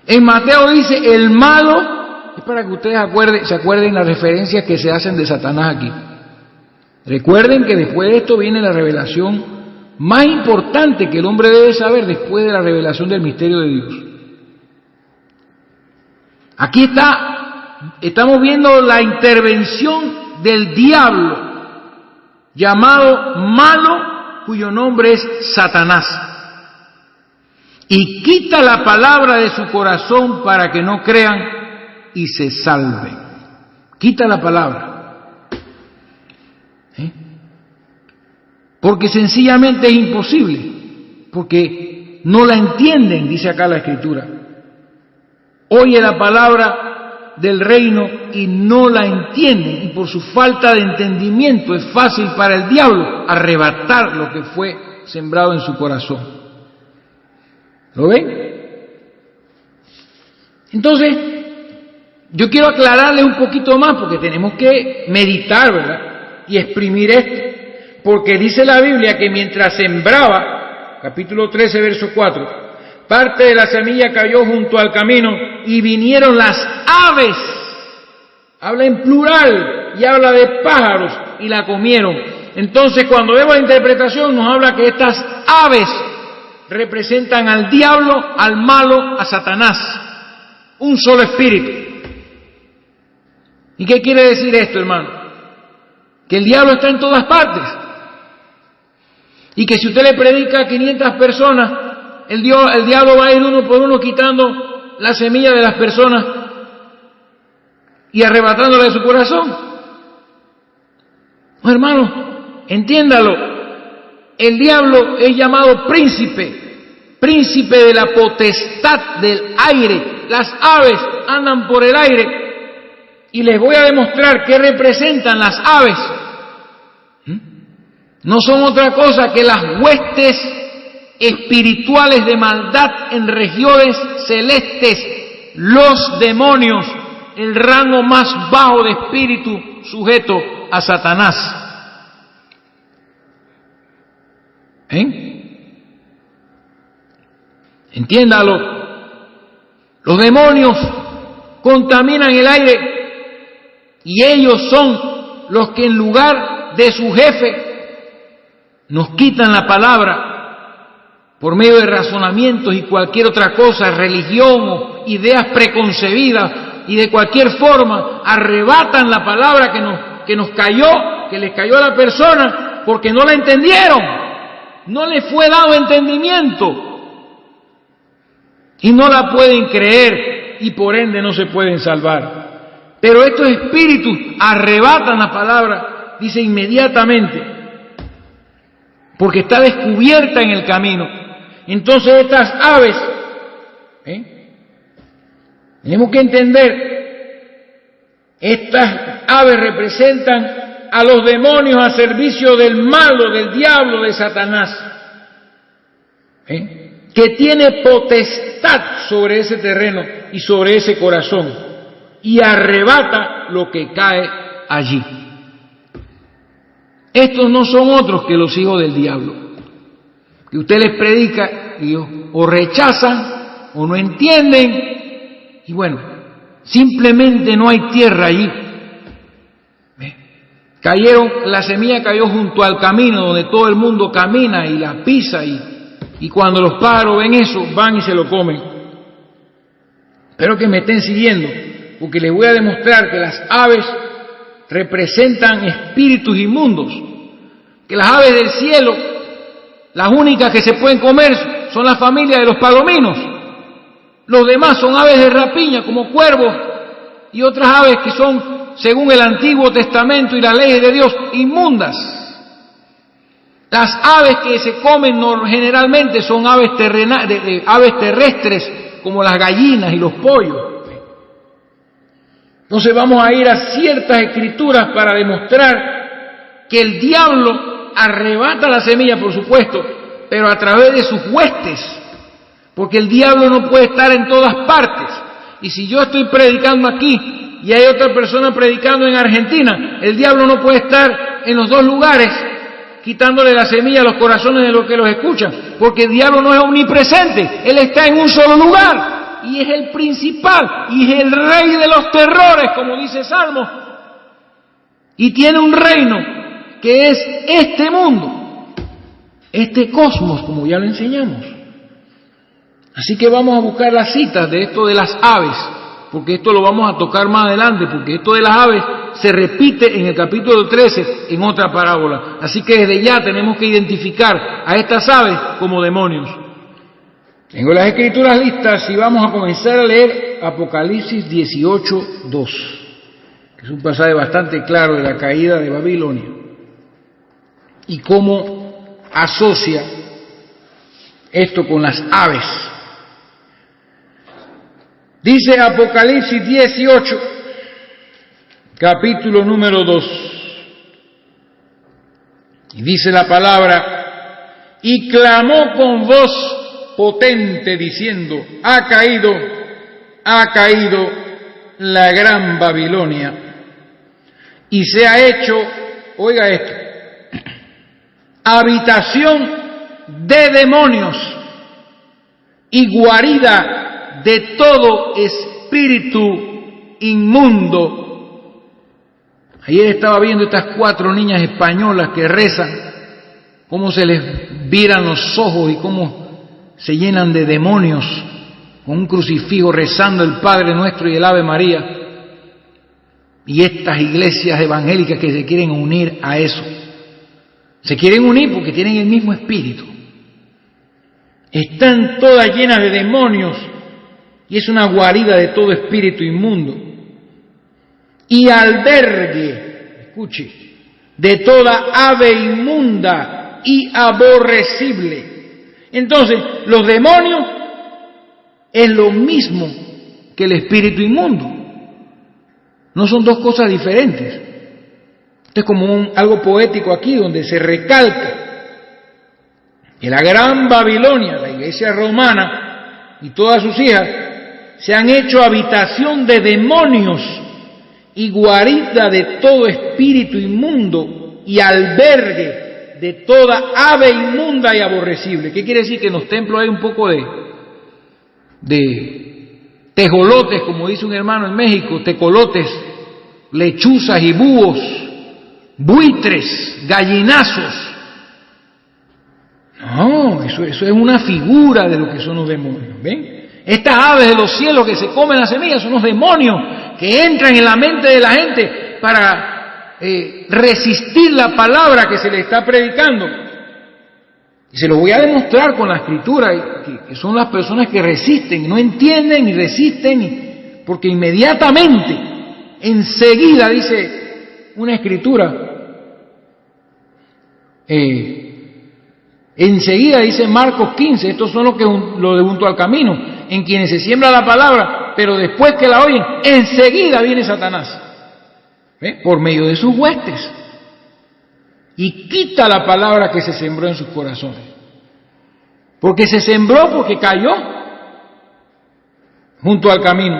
En Mateo dice el malo, es para que ustedes se acuerden las referencias que se hacen de Satanás aquí. Recuerden que después de esto viene la revelación más importante que el hombre debe saber después de la revelación del misterio de Dios. Aquí estamos viendo la intervención del diablo, llamado malo, cuyo nombre es Satanás, y quita la palabra de su corazón para que no crean y se salven. Quita la palabra. Porque sencillamente es imposible, porque no la entienden, dice acá la Escritura. Oye la palabra del reino y no la entienden, y por su falta de entendimiento es fácil para el diablo arrebatar lo que fue sembrado en su corazón. ¿Lo ven? Entonces, Yo quiero aclararles un poquito más porque tenemos que meditar, ¿verdad? Y exprimir esto. Porque dice la Biblia que mientras sembraba, capítulo 13, verso 4, parte de la semilla cayó junto al camino y vinieron las aves. Habla en plural y habla de pájaros y la comieron. Entonces, cuando vemos la interpretación, nos habla que estas aves representan al diablo, al malo, a Satanás. Un solo espíritu. ¿Y qué quiere decir esto, hermano? Que el diablo está en todas partes. Y que si usted le predica a 500 personas, el diablo va a ir uno por uno quitando la semilla de las personas y arrebatándole de su corazón. Oh, hermano, entiéndalo. El diablo es llamado príncipe de la potestad del aire. Las aves andan por el aire y les voy a demostrar qué representan las aves. No son otra cosa que las huestes espirituales de maldad en regiones celestes, los demonios, el rango más bajo de espíritu sujeto a Satanás. Entiéndalo. Los demonios contaminan el aire y ellos son los que en lugar de su jefe nos quitan la palabra por medio de razonamientos y cualquier otra cosa, religión o ideas preconcebidas, y de cualquier forma arrebatan la palabra que nos cayó, que les cayó a la persona, porque no la entendieron, no les fue dado entendimiento y no la pueden creer y por ende no se pueden salvar. Pero estos espíritus arrebatan la palabra, dice inmediatamente, porque está descubierta en el camino. Entonces estas aves, tenemos que entender, estas aves representan a los demonios a servicio del malo, del diablo, de Satanás, que tiene potestad sobre ese terreno y sobre ese corazón, y arrebata lo que cae allí. Estos no son otros que los hijos del diablo, que usted les predica y o rechazan o no entienden, y bueno, simplemente no hay tierra allí. La semilla cayó junto al camino donde todo el mundo camina y la pisa, y cuando los pájaros ven eso, van y se lo comen. Espero que me estén siguiendo, porque les voy a demostrar que las aves representan espíritus inmundos, que las aves del cielo, las únicas que se pueden comer son las familias de los palominos. Los demás son aves de rapiña, como cuervos y otras aves que son, según el Antiguo Testamento y las leyes de Dios, inmundas. Las aves que se comen generalmente son aves terrestres, como las gallinas y los pollos. Entonces vamos a ir a ciertas escrituras para demostrar que el diablo arrebata la semilla, por supuesto, pero a través de sus huestes, porque el diablo no puede estar en todas partes. Y si yo estoy predicando aquí y hay otra persona predicando en Argentina, el diablo no puede estar en los dos lugares quitándole la semilla a los corazones de los que los escuchan, porque el diablo no es omnipresente, él está en un solo lugar y es el principal y es el rey de los terrores, como dice Salmo, y tiene un reino que es este mundo, este cosmos, como ya lo enseñamos. Así que vamos a buscar las citas de esto de las aves, porque esto lo vamos a tocar más adelante, porque esto de las aves se repite en el capítulo 13 en otra parábola. Así que desde ya tenemos que identificar a estas aves como demonios. Tengo las escrituras listas y vamos a comenzar a leer Apocalipsis 18:2, que es un pasaje bastante claro de la caída de Babilonia y cómo asocia esto con las aves. Dice Apocalipsis 18, capítulo número 2, y dice la palabra: y clamó con voz potente diciendo: ha caído, la gran Babilonia y se ha hecho, oiga esto, habitación de demonios y guarida de todo espíritu inmundo. Ayer estaba viendo estas 4 niñas españolas que rezan, cómo se les viran los ojos y cómo se llenan de demonios con un crucifijo rezando el Padre Nuestro y el Ave María. Y estas iglesias evangélicas que se quieren unir a eso, se quieren unir porque tienen el mismo espíritu. Están todas llenas de demonios y es una guarida de todo espíritu inmundo. Y albergue, escuche, de toda ave inmunda y aborrecible. Entonces, los demonios es lo mismo que el espíritu inmundo. No son dos cosas diferentes. Esto es como algo poético aquí, donde se recalca que la gran Babilonia, la iglesia romana y todas sus hijas, se han hecho habitación de demonios y guarida de todo espíritu inmundo y albergue de toda ave inmunda y aborrecible. ¿Qué quiere decir? Que en los templos hay un poco de tejolotes, como dice un hermano en México, tecolotes, lechuzas y búhos, buitres, gallinazos. No, eso es una figura de lo que son los demonios, ¿ven? Estas aves de los cielos que se comen las semillas son los demonios que entran en la mente de la gente para resistir la palabra que se le está predicando. Y se lo voy a demostrar con la escritura, que son las personas que resisten, no entienden y resisten, porque inmediatamente, enseguida, dice una escritura, enseguida dice Marcos 15, estos son los de junto al camino, en quienes se siembra la palabra, pero después que la oyen, enseguida viene Satanás, ¿ve? Por medio de sus huestes, y quita la palabra que se sembró en sus corazones, porque se sembró porque cayó junto al camino,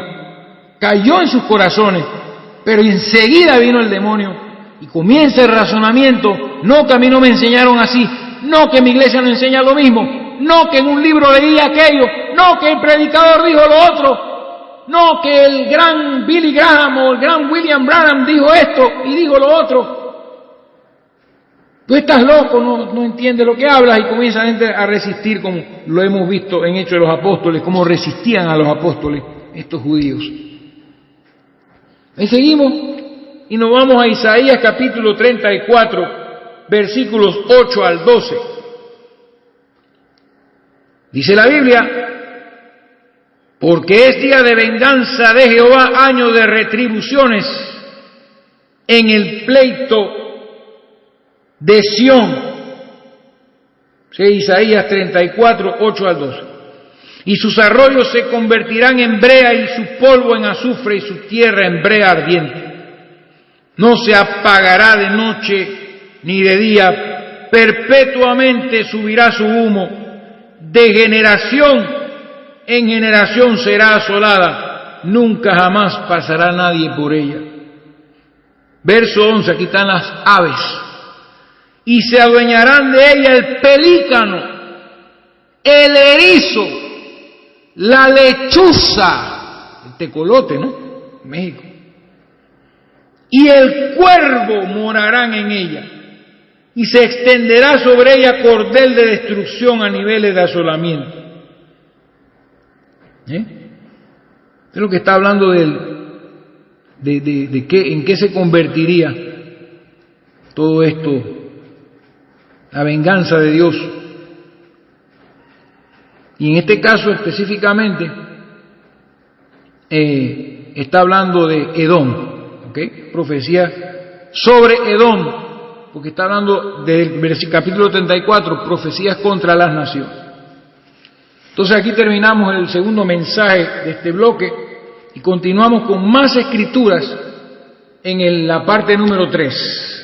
cayó en sus corazones, pero enseguida vino el demonio y comienza el razonamiento. No, que a mí no me enseñaron así, no, que mi iglesia no enseña lo mismo, no, que en un libro leí aquello, no, que el predicador dijo lo otro, no, que el gran Billy Graham o el gran William Branham dijo esto y dijo lo otro. Tú estás loco, no entiendes lo que hablas, y comienza la gente a resistir, como lo hemos visto en Hechos de los Apóstoles, cómo resistían a los apóstoles estos judíos. Ahí seguimos y nos vamos a Isaías capítulo 34, versículos 8 al 12. Dice la Biblia: porque es día de venganza de Jehová, año de retribuciones en el pleito de Sión. Sí, Isaías 34, 8 al 12. Y sus arroyos se convertirán en brea y su polvo en azufre y su tierra en brea ardiente. No se apagará de noche ni de día, perpetuamente subirá su humo. De generación en generación será asolada, nunca jamás pasará nadie por ella. Verso 11, aquí están las aves. Y se adueñarán de ella el pelícano, el erizo, la lechuza, el tecolote, ¿no? México. Y el cuervo morarán en ella. Y se extenderá sobre ella cordel de destrucción a niveles de asolamiento. Es lo que está hablando de qué, en qué se convertiría todo esto, la venganza de Dios. Y en este caso específicamente está hablando de Edom, ¿okay? Profecía sobre Edom, porque está hablando del capítulo 34, profecías contra las naciones. Entonces aquí terminamos el segundo mensaje de este bloque y continuamos con más escrituras en la parte número 3.